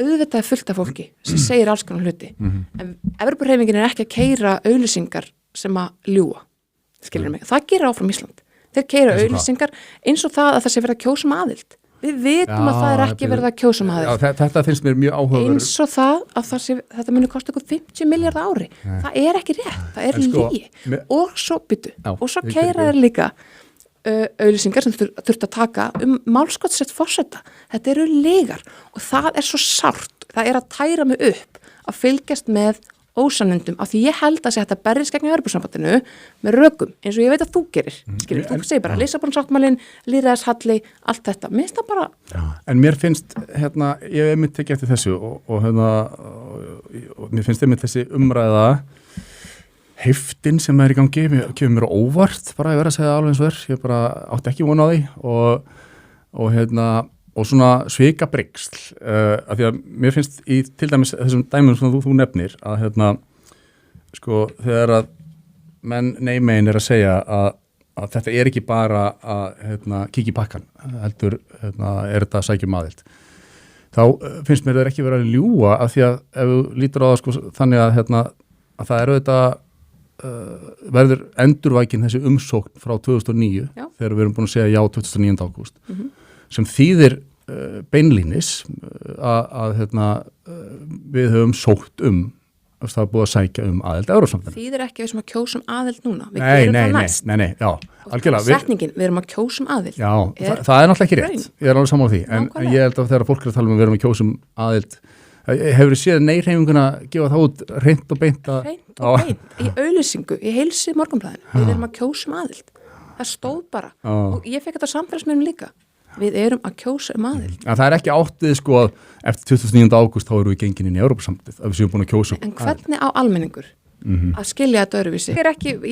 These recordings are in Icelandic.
auðvitað fullt af fólki sem segir alls konar hluti en Evrópuhreyfingin ekki að keyra auglýsingar sem að ljúga skilur mig, það gerir áfram Ísland þeir keyra auglýsingar eins og það að það sé verið að kjósa aðild við vitum að það ekki verið að kjósa aðild þetta finnst mér mjög áhugaverð eins og það að þetta muni kosta ykkur 50 miljardar ári það ekki rétt, það lygi og svo keyra þeir líka auglýsingar sem þurft að taka málskotsrétt forseta. Þetta eru lygar og það svo sárt. Það að tæra mig upp að fylgjast með ósannindum af því ég held að þetta berjist gegn Evrópusambandinu með rökum eins og ég veit að þú gerir. Skilur, þú segir bara Lissabonsáttmálinn, lýðræðishalli, allt þetta. Mér finnst það bara... En mér finnst, ég hef einmitt tekið eftir þessu og mér finnst einmitt þessi umræða heiftin sem í gangi, kemur mér óvart bara að vera að segja alveg eins og ég bara átti ekki von á því og svona svika bryggsl af því að mér finnst til dæmis þessum dæmum sem þú nefnir að sko þegar að menn neymegin að segja að þetta ekki bara að kíkja í pakkan heldur þetta að sækja aðild þá finnst mér það ekki vera að ljúga af því að ef þú lítur á það sko þannig að það auðvitað verður endurvækin þessi umsókn frá 2009 þegar við erum búin að segja já 29. ágúst sem þýðir beinlínis að við höfum sótt það er búið að sækja aðild Evrópusambandinu. Þýðir ekki við sem að kjósum aðild núna. Við gerum það næst. Nei, já, algjörlega. Setningin, við erum að kjósum aðild. Já, það náttúrulega ekki rétt. Ég alveg sammála því. En ég held að þegar fólk að tala við erum að kjósum aðild hefur þið séð nei-hreyfinguna gefa það út hreint og beint í auglýsingu, í heilsi Morgunblaðinu við erum að kjósum aðild það stóð bara og ég fekk þetta samfélagsmiðlum líka við erum að kjósa aðild en það ekki áttið sko að eftir 29. ágúst þá erum við gengin inn í Evrópusambandið að við séum búin að kjósa en hvernig á almenningur að skilja þetta öðruvísi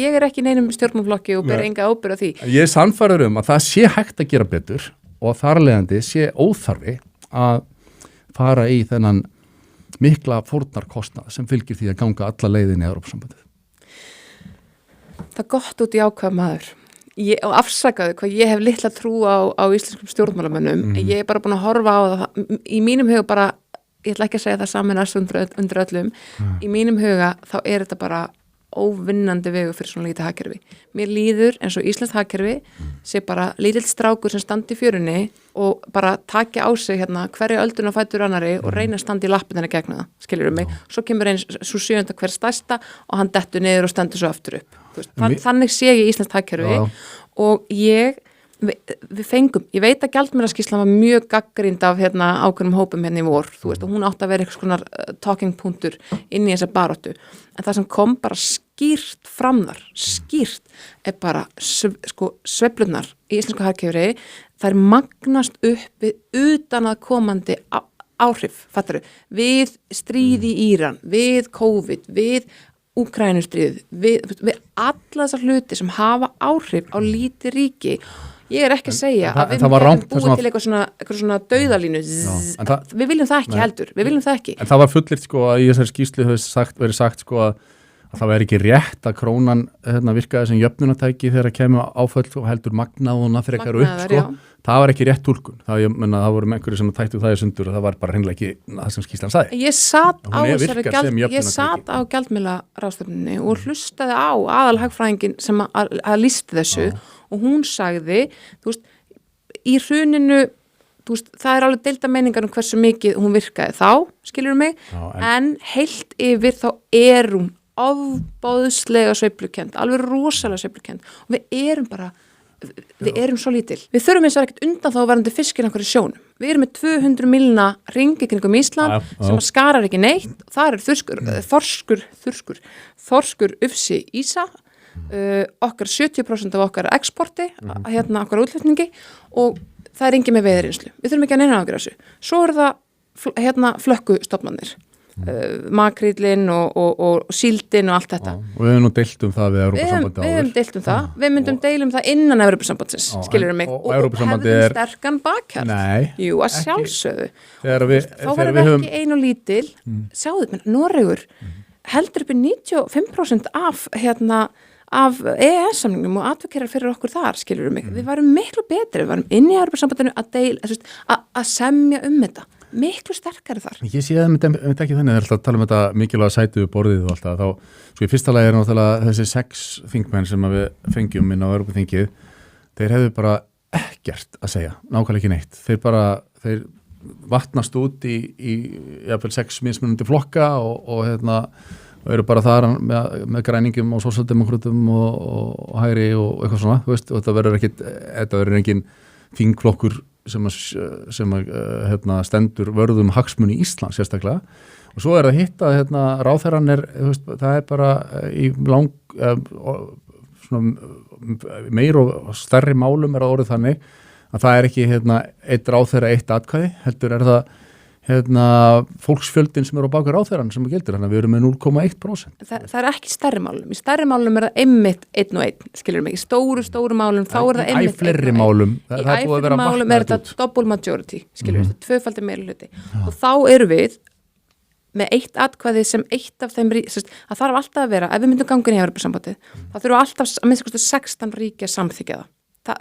ég ekki neinum stjórnmálaflokki og ber enga ábyrgð á því ég sannfærður að það sé hægt að gera betur og þar af leiðandi sé óþarfi að fara í þennan mikla fórnarkostnað sem fylgir því að ganga alla leiðin í Evrópusambandið. Það gott út í ákvað maður. Og afsakaðu hvað ég hef litla trú á íslenskum stjórnmálamönnum. Ég bara búin að horfa á það. Í mínum huga bara, ég ætla ekki að segja það saminast undir öllum. Í mínum huga þá þetta bara óvinnandi vegur fyrir svona lítið hagkerfi. Mér líður eins og íslenskt hagkerfi sé bara lítill strákur sem standi í fjörunni og bara taki á sig hverju ölduna fætur annari og reyna að standa í lappirnar í gegnum það, skilurðu mig. Svo kemur eins svo 7. hver stærsta og hann dettur niður og stendur svo aftur upp. Þannig sé ég íslenskt hagkerfi og við fengum, ég veit að gjaldmiðlaskýrslan var mjög gagnrýnd af ákveðnum hópum í vor, þú veist, og hún átti að vera eitthvað konar talking punktur inn í þessa baráttu, en það sem kom bara skýrt fram þar, bara sveiflurnar í íslensku hagkerfi, þær magnast upp við utanaðkomandi áhrif, fattaru, við stríði í Íran, við COVID, við Úkrænustríð, við alla þessar hluti sem hafa áhrif á lítið ríki. Ég ekki að segja að við erum búið til eitthvað svona dauðalínu. Við viljum það ekki heldur. Við viljum það ekki. En það var fullirt sko að í þessari skýrslu verið sagt sko að það væri ekki rétt að krónan virkaði sem jöfnunartæki þegar að kemur áföll og heldur magnaðuna frekar upp sko. Það var ekki rétt túlkun. Það voru einhverjir sem tættu það í sundur og það var bara hreinlega ekki það sem skýrslan sagði. Ég sat á gjaldmiðlaráðstefnunni og hlustaði á aðalhagfræðingin sem að lýsti þessu og hún sagði, þú veist, í hruninu, þú veist, það alveg deilda meiningar hversu mikið hún virkaði þá, skilur mig, en heilt yfir þá hún ofbóðslega sveiflukend, alveg rosalega sveiflukend og við erum svo lítil. Við þurfum eins og ekkert undan þá verandi fiskinn einhverju sjónum. Við erum með 200 milna ringi kringum Ísland sem að skarar ekki neitt. Það þorskur ufsi ísa, okkar 70% af okkar eksporti, okkar útflutningi og það engin með veiðirinslu. Við þurfum ekki að neina ágjörða þessu. Svo það flökkustofnarnir. Makríllinn og síldin og allt þetta. Og við hefum nú deilt það við Evrópusambandið áður. Við hefum deilt það. Við myndum deilum það innan Evrópusambandsins, skilurðu mig. Og hefðum sterkan bakhjarl. Nei. Jú, að sjálfsögðu. Þá verðum við ekki ein og lítil. Sjáðu, menn, Noregur heldur upp í 95% af EES-samningnum og advokerar fyrir okkur þar, skilurðu mig. Við varum miklu betri, við varum inn í Evrópusambandinu að semja þetta. miklu sterkari þar. Ég sé það með ekki þannig, það er alltaf að tala um þetta mikilvæga sætu borðið og alltaf, þá, sko í fyrsta lagi er náttúrulega þessi 6 þingmenn sem að við fengjum inn á Evrópuþingið, þeir hefðu bara ekkert að segja, nákvæmlega ekki neitt. Þeir vatnast út í jafnvel 6 mismunandi flokka og eru bara þar með græningum og sósíaldemókrötum og hægri og eitthvað svona, þú veist, og þetta verður engin þingflokkur sem stendur vörðum hagsmuni Íslands sérstaklega, og svo er það hitt að ráðherrann það er bara í meir og stærri málum er það orðið þannig að það er ekki eitt ráðherra eitt atkvæði, heldur er það fólksfjöldin sem er á bak við ráðherrann sem gildir, þannig að við erum með 0,1%. Það er ekki stærri málum. Í stærri málum er það einmitt 1 og 1, skilur mig. Í stóru málum þá er það einmitt 1 og 1. Í æfleiri málum. Í æfleiri málum er þetta double majority, skilur við, tvöfaldir meirihluti. Og þá eru við með 1 atkvæði sem eitt af þeim það þarf alltaf að vera, ef við myndum ganga inn í Evrópusambandið, þá þurfa alltaf að minnsta kosti 16 ríki að samþykkja það.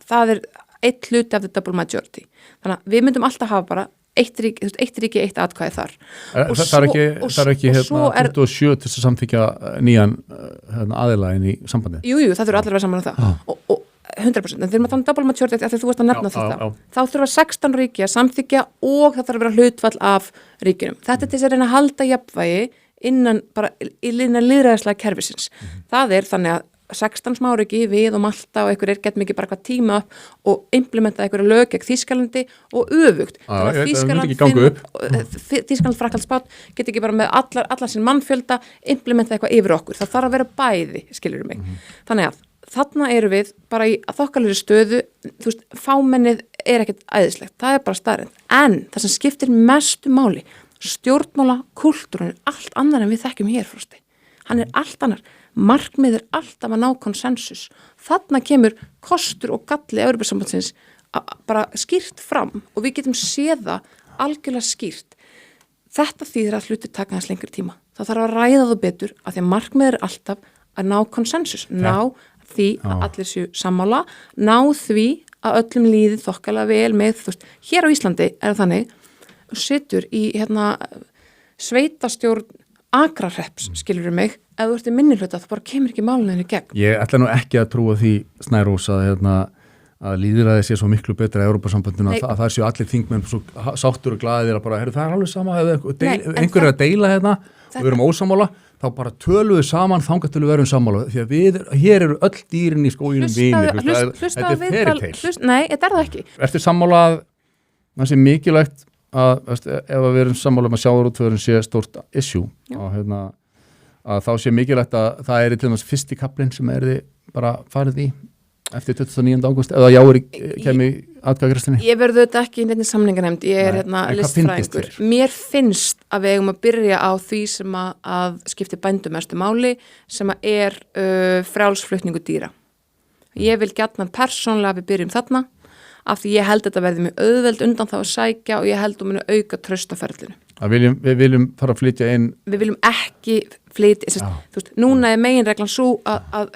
Það er 1 hluti af the double majority. Þannig að við myndum alltaf hafa bara eitt ríki, 1 atkvæði þar. Það er ekki 27 til að samþykja nýjan aðila inn í sambandið. Jú, það þurfa allir að vera saman á það. Og 100%, en þegar maður þannig double majority, af því þú varst að nefna þetta, þá þurfa 16 ríki að samþykja og það þarf að vera hlutfall af ríkinum. Þetta er til þess að reyna að halda jafnvægi innan lýðræðislega kerfisins. Það er þannig að 16 smáriki við og Malta og einhverjir get mikið bara eitthvað tíma upp og implementa einhverja lög gegn Þýskalandi og öfugt. Þýskaland, Frakkland, Spánn get ekki bara með allar sinn mannfjölda implementa eitthvað yfir okkur. Það þarf að vera bæði, skilur mig. Þannig að þarna eru við bara í þokkalegri stöðu, þú veist, fámennið er ekkert æðislegt, það er bara staðreynd. En það sem skiptir mestu máli, stjórnmála kultúrun er allt annar en við þekkjum hér, Frosti. Hann er allt annar. Markmið er alltaf að ná konsensus. Þarna kemur kostur og galli Evrópusambandsins bara skýrt fram og við getum séð það algjörlega skýrt. Þetta þýðir að hluti taka þess lengri tíma. Það þarf að ræða það betur af því að markmið er alltaf að ná konsensus. Ná því að allir séu sammála, ná því að öllum líði þokkalega vel með, þú veist, hér á Íslandi er það þannig, situr í sveitastjórn Akrarhrepps, skilurðu mig, ef þú ert í minnihluta þá bara kemur ekki málunni í gegn. Ég ætla nú ekki að trúa því, Snærós, að lýðræði sé svo miklu betra í Evrópusambandinu að það séu allir þingmenn svo sáttur og glaðir að bara, það er alveg sama, einhver er að deila og við erum ósammála, þá bara tölum við saman þangað til við verum sammála, því að hér eru öll dýrin í skóginum vinir, þetta er fairytale. Nei, þetta er það ekki. Ertu sammála að það sé mikilvægt að ef við erum sammála að sjávarútvegurinn sé stórt issue að þá sé mikilvægt að það er til dæmis fyrsti kaplinn sem er bara farið í eftir 29. ágúst eða kemi atkvæðagreiðslunni. Ég verður þetta ekki í neinni samninganefnd, ég er listfræðingur. Mér finnst að við eigum að byrja á því sem að skipti bændum mestu máli sem að er frjálsflutningu dýra. Ég vil gjarnan persónlega við byrjum þarna af því ég held þetta verði mjög auðveld undan þá að sækja og ég held muni auka traust á ferlinu. Við viljum fara að flytja inn. Við viljum ekki flytja, þú veist, núna er meginreglan svo að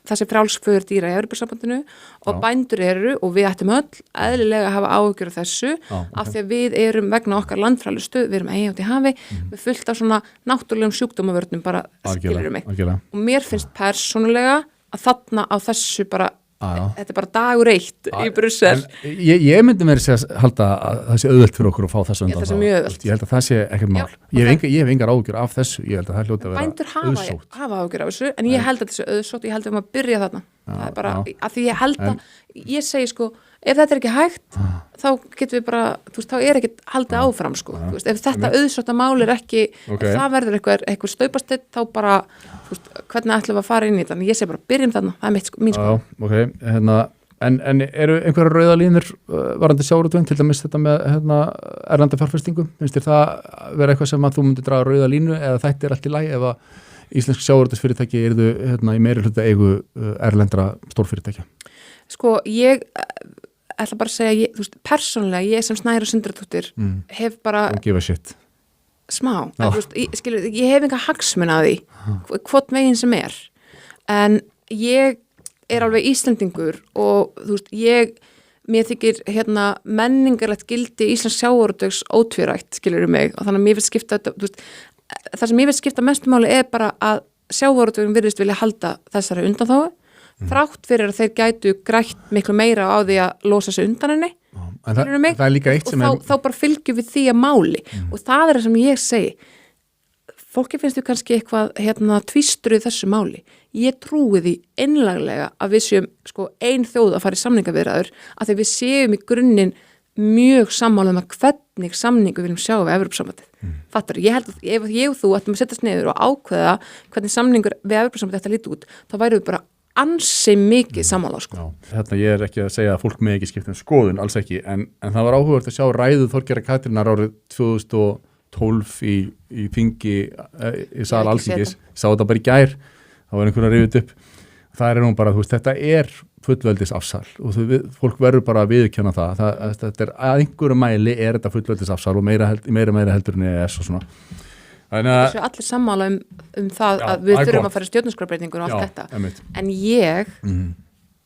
þessi frjálsföður dýra í Evrópusambandinu og bændur eru og við ættum öll eðlilega að hafa áhyggjur af þessu af því að við erum vegna okkar landfræðilegstöð, við erum eigi út í hafi, við fullt af svona náttúrulegum sjúkdómavörnum bara skilur mig. Og mér finnst persónulega að þarna á þessu bara þetta er bara dagur 1 í Brussel. Ég myndi mér að halda að það sé auðvelt fyrir okkur að fá þessu undan þá. Ég held að það sé ekkert mál. Ég hef engar áhyggjur af þessu. Ég held að það hljóti að vera auðsótt. Bændur hafa áhyggjur af þessu, en ég held að þessu auðsótt, ég held að við maður byrja þarna. Það er bara, að því ég held að, ég segi sko, ef þetta er ekki hægt, þá getum við bara, þú veist, þá er ekki haldið áfram sko. Þú veist, ef þetta auðsótta mál er ekki, ef það verður eitthvað staupasteitt, þá bara, þú veist, hvernig ætlum við að fara inn í þetta? Ég segi bara, byrjum þarna, það er mín sko. En eru einhverja rauða línur varandi sjávarútveginn, til dæmis þetta með erlenda fjárfestingu? Finnst þér það vera eitthvað sem að þú myndir draga rauða línu eða þetta er allt í lagi ef að íslensk sjávarútvegsfyrirtæki yrðu í meiri hluta eigu erlendra stórfyrirtækja? Sko, ég ætla bara að segja, þú veist, persónulega, ég sem Snæra Sindradóttir hef bara smá, ég hef enga hagsmuni að því, hvort veginn sem er, en ég er alveg Íslendingur og þú veist, ég mér þykir menningarlegt gildi Íslands sjávarútvegs ótvírætt, skilurðu mig, og þannig að mér finnst skipta þetta, þú veist, það sem mér finnst skipta mestu máli bara að sjávarútvegum virðist vilja halda þessari undanþágu, þrátt fyrir að þeir gætu grætt miklu meira á því að losa sig undan henni, skilurðu mig, það er líka eitt sem og þá bara fylgjum við því að máli og það er það sem ég segi. Fólki finnst við kannski eitthvað tvístruð þessu máli. Ég trúi því einlaglega að við séum ein þjóð að fara í samningaviðræður að því við séum í grunninn mjög sammála að hvernig samningu viljum sjá við Evrópusambandið. Fattar, ég held að ef ég og þú ættum að setjast niður og ákveða hvernig samningur við Evrópusambandið ætti að líta út, þá værum við bara ansi mikið sammála ég er ekki að segja að fólk með ekki skipta skoðun, alls ekki, en það var áhugavert að sjá ræðu Þorgerðar Katrínar árið 2012 í þingi í sal Alþingis, ég sá þetta bara í gær, þá var einhvern að rifja upp, það er nú bara, þú veist, þetta er fullveldis afsal og fólk verður bara að viðurkenna það, þetta er að einhverju mæli er þetta fullveldis afsal og meira heldur en EES og svona. Þessu allir sammála um það að við þurfum að fara í stjórnarskrárbreytingur og allt þetta. En ég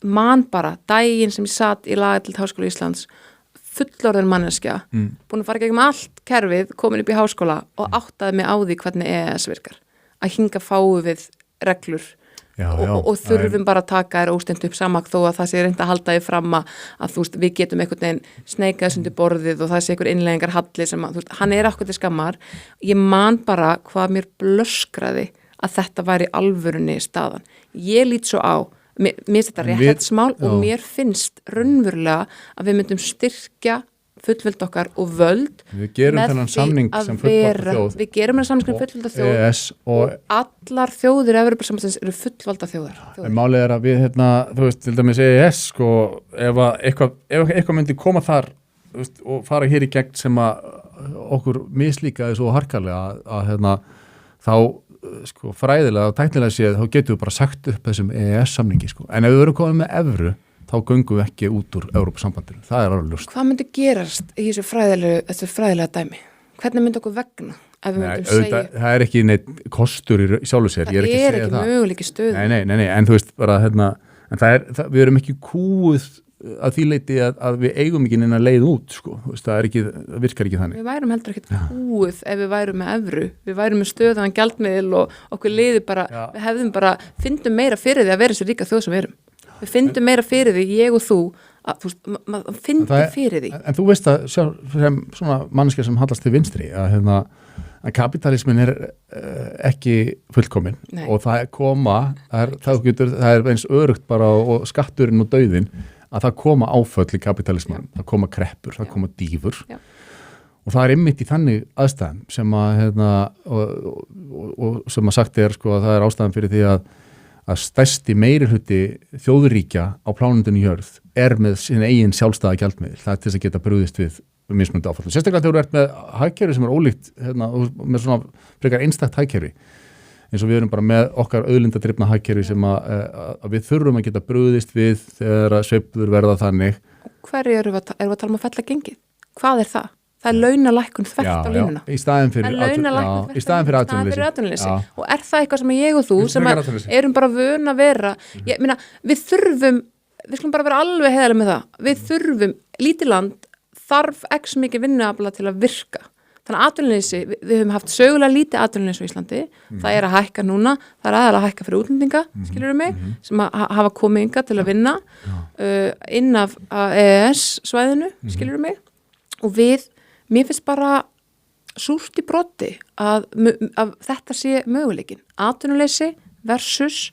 man bara daginn sem ég satt í lagadeild Háskóla Íslands, fullorðin manneskja, búin að fara gegnum allt kerfið, komin upp í háskóla og áttaði mig á því hvernig EES virkar. Að hinga fáu við reglur og þurfum bara að taka þér óstengt upp samak þó að það sé reynd að halda þér fram að þú veist, við getum einhvern veginn sneikað þess undir borðið og það sé einhver innleggingar halli sem að, þú veist, hann akkurat til skammar. Ég man bara hvað mér blöskraði að þetta væri alvörunni staðan. Ég lít svo á, mér finnst þetta réttlætismál og mér finnst raunverulega að við myndum styrkja fullvelda okkar og völd við gerum þennan samning sem fullvalda þjóð við gerum þennan samning sem fullvalda þjóð EES og allar þjóðir Evrópusambandsins eru fullvalda þjóðir. En málið er að við þú veist, til dæmis EES ef eitthvað myndi koma þar veist, og fara hér í gegn sem að okkur mislíkaði svo harkalega að þá fræðilega og tæknilega séð þá getum við bara sagt upp þessum EES samningi en ef við verum komið með evru þá göngum við ekki út úr Evrópusambandinu. Það er alveg ljóst. Hvað myndi gerast í þessu fræðilega dæmi? Hvernig myndi okkur vegna? Ef við myndum segja... Það er ekki neitt kostur í sjálfu sér. Það er ekki möguleiki stöðu. Nei, en þú veist bara, en við erum ekki kúið að því leiti að við eigum ekki neina leið út, Veist, það virkar ekki þannig. Við værum heldur ekkert kúið ef við værum með evru. Við værum með stöðan gjaldmiðil og okkur liði bara, við hefðum bara, fyndum meira fyrir því að vera þessi ríka þjóð sem við erum. Við fyndum meira fyrir því, ég og þú, að maður fyndum fyrir því. En þú veist að sem svona manneskja sem hallast til vinstri, að kapitalismin er ekki fullkomin og það er eins örugt bara og skatturinn og dauðinn að það koma áföll í kapitalismin, það koma kreppur, það koma dýfur og það er einmitt í þannig aðstæðum sem að, og sem að sagt er að það er ástæðan fyrir því að stærsti meirihluti þjóðuríkja á plánundinu jörð er með sín eigin sjálfstæða gjaldmiðil. Það er til þess að geta brugðist við mismunandi áfallum. Sérstaklega þegar þú ert með hagkerfi sem er ólíkt, með svona frekar einstakt hagkerfi, eins og við erum bara með okkar auðlindadrifna hagkerfi sem að við þurfum að geta brugðist við þegar að sveiflur verða þannig. Hverju erum við að tala um að fella gengið? Hvað er það? Það er launalækkun þvert á línuna. Í staðinn fyrir atvinnuleysi. Og er það eitthvað sem ég og þú sem erum bara vön að vera, ég meina, við skulum bara vera alveg heiðarlega með það. Við þurfum, lítið land þarf x mikið vinnuafla til að virka. Þannig að atvinnuleysi, við höfum haft sögulega lítið atvinnuleysi á Íslandi, það er að hækka núna, það er aðalega að hækka fyrir útlendinga, skilurðu mig, sem að hafa komið inga til að vinna inn af EES svæðinu, skilurðu mig, og mér finnst bara súrt í broti að þetta sé möguleikin. Atvinnuleysi versus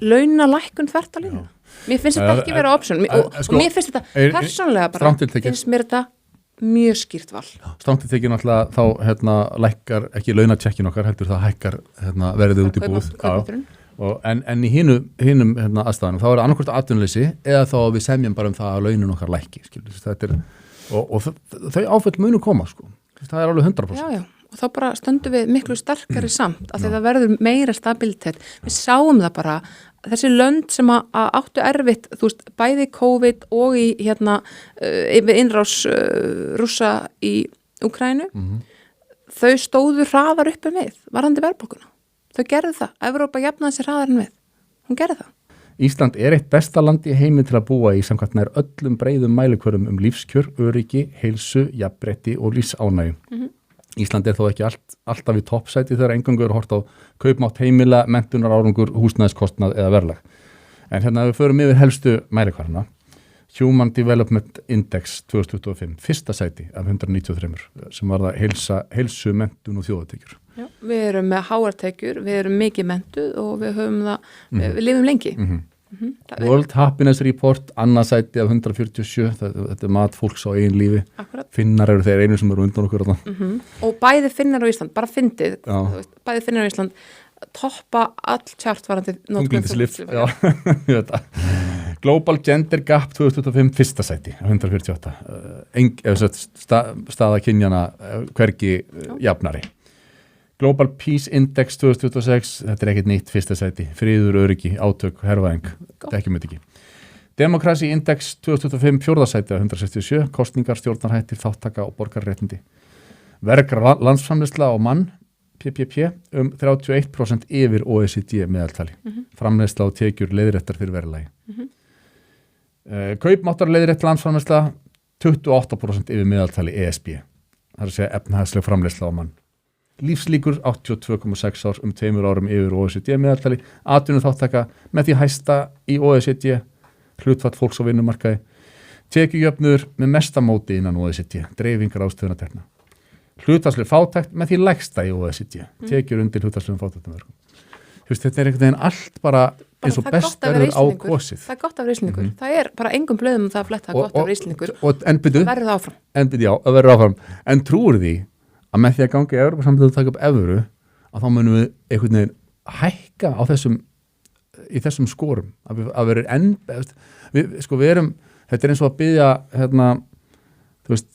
launalækkun þvert á línuna. Mér finnst þetta ekki vera option og mér finnst þetta persónlega bara, finnst mér þetta mjög skýrt val. Strántið tekið náttúrulega þá lækkar ekki launatjekkin okkar, heldur það hækkar verðið út í búð. En í hinum aðstæðanum þá er það annarkvort atvinnuleysi eða þá við semjum bara það að launin okkar lækki. Þetta er og þau áföll munu koma það er alveg 100%. Já, og þá bara stöndum við miklu sterkari samt af því það verður meira stabilitet. Við sáum það bara, þessi lönd sem að áttu erfitt, þú veist, bæði COVID og í við innrás Rússa í Úkraínu, þau stóðu hraðar uppi við, varðandi verðbólguna. Þau gerðu það, Evrópa jafnaði sér hraðar en við. Hún gerði það. Ísland er eitt besta land í heimi til að búa í samkvæmt nær öllum breiðum mælikvörum öryggi, heilsu, jafnrétti og lífsánægju. Ísland er þó ekki alltaf í toppsæti þegar eingöngu hort á kaupmátt heimila, menntunar árangur, húsnæðiskostnað eða verðlag. En hérna við förum yfir helstu mælikvarðana. Human Development Index 2025, fyrsta sæti af 193 sem var það heilsu, menntun og þjóðatekjur. Já, við erum með háartekjur, við erum mikið mentuð og við höfum það, við lifum lengi. World Happiness Report, annað sæti af 147, þetta mat fólks á eigin lífi. Akkurat. Finnar eru þeir einu sem eru undan okkur. Og bæði Finnar á Ísland, bara fyndið, bæði Finnar á Ísland toppa all tjartvarandi þunglyndislyf. Já, ég veit það. Global Gender Gap 2025, fyrsta sæti af 148. Staða kynjana hvergi jafnari. Global Peace Index 2026, þetta er ekkert nýtt, fyrsta sæti, friður, öryggi, átök, hervæðing, þetta ekki myndi ekki. Democracy Index 2025, fjórða sæti af 167, kostningar, stjórnarhættir, þáttaka og borgarréttindi. Vergra landsframleiðsla á mann, PPP, 31% yfir OECD meðaltali. Framleiðsla og tekjur leiðréttar fyrir verðlagi. Kaupmáttar leiðrétt landsframleiðsla, 28% yfir meðaltali ESB. Það er að segja efnahagsleg framleiðsla á mann. Lífslíkur 82,6 ár 2 árum yfir OECD meðaltali, atvinnuþáttaka með því hæsta í OECD, hlutfall fólks á vinnumarkaði, tekjujöfnuður með mesta móti innan OECD, dreifingar ástöðunatekna. Hlutfallsleg fátækt með því lægsta í OECD, tekjur undir hlutfallslegum fátæktumörkum. Þetta er einhvern veginn allt bara eins og best verður á kosið. Það er gott af reisningur. Það er bara engum blöðum það að fletta gott af reisningur. En byrju, það verður áfram. Það verður áfram. En trúir því að með því að ganga í Evrópusambandið og taka upp evru, að þá munum við einhvern veginn hækka á í þessum skorum, að vera við erum, þetta er eins og að biðja þú veist,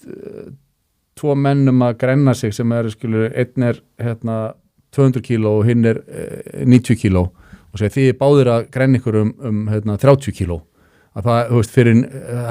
2 mennum að grenna sig sem einn er 200 kíló og hinn er 90 kíló og segja því báðir að grenna ykkur um 30 kíló, að það, þú veist, það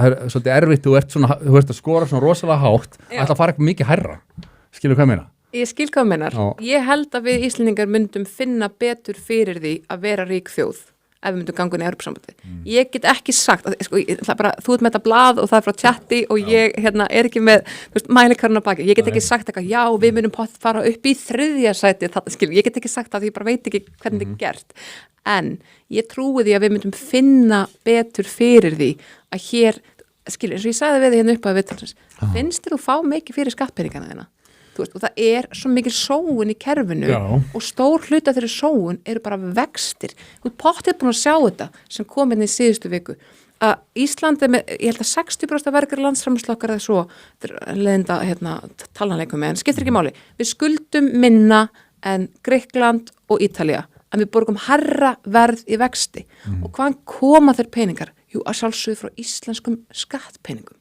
er svolítið erfitt, þú ert að skora svona rosalega hátt, ætla að fara eitthvað mikið hærra. Skilur hvað ég meina? Ég skil hvað meinar. Ég held að við Íslendingar myndum finna betur fyrir því að vera rík þjóð ef við myndum ganga inn í Evrópusambandið. Ég get ekki sagt, þú ert með þetta blað og það er frá chatti og ég er ekki með mælikarinn á baki. Ég get ekki sagt eitthvað, já, við myndum fara upp í 3. sæti, ég get ekki sagt það því ég bara veit ekki hvernig þetta er gert. En ég trúi því að við myndum finna betur fyrir því að hér, skilur, eins og ég sagði við þið upp að viðtalsins, finnst þér þú fá mikið fyrir skattpeningana þína? Og það er svo mikil sóun í kerfinu og stór hluta þeirri sóun eru bara vextir. Þú pottið búin að sjá þetta sem kom inn í síðustu viku að Ísland er með, ég held að 60% verkar landsframleiðsla eða svo, þetta er leiðinda talanleikum með, en skiptir ekki máli. Við skuldum minna en Grikkland og Ítalía, en við borgum hærra verð í vexti. Og hvaðan koma þeir peningar? Jú, að sjálfsögðu frá íslenskum skattpeningum.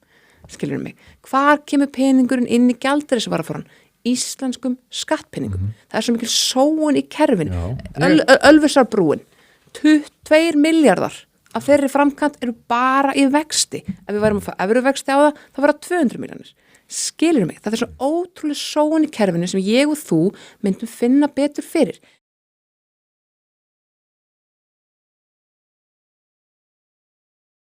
Skilur mig. Hvar kemur peningurinn inn í gjaldeyrisvaraforðan? Íslenskum skattpeningum. Það er svo mikil sóun í kerfinu. Ölfusarbrúin, 2 miljardar af þeirri framkant eru bara í vexti. Ef við værum að fá evruvexti á það, það var 200 milljónir. Skilur mig, það er svo ótrúlega sóun í kerfinu sem ég og þú myndum finna betur fyrir.